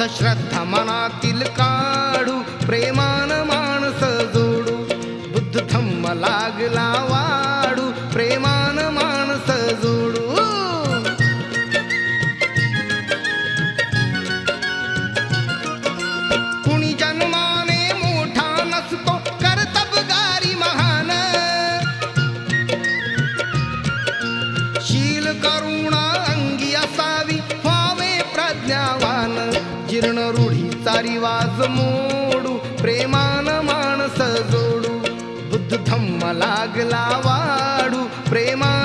श्रद्धा मनातील काढू, प्रेमान माणस जोडू, बुद्ध धम्म लागला वाढू, प्रेमान माणस जोडू. कुणी जन्माने मोठा नसतो, कर्तबगारी महान, शील करुणा अंगी असावी, व्हावे प्रज्ञावान, जीर्ण रूढीचा रिवाज मोडू, प्रेमान माणस जोडू, बुद्ध धम्म लागला वाढू, प्रेमा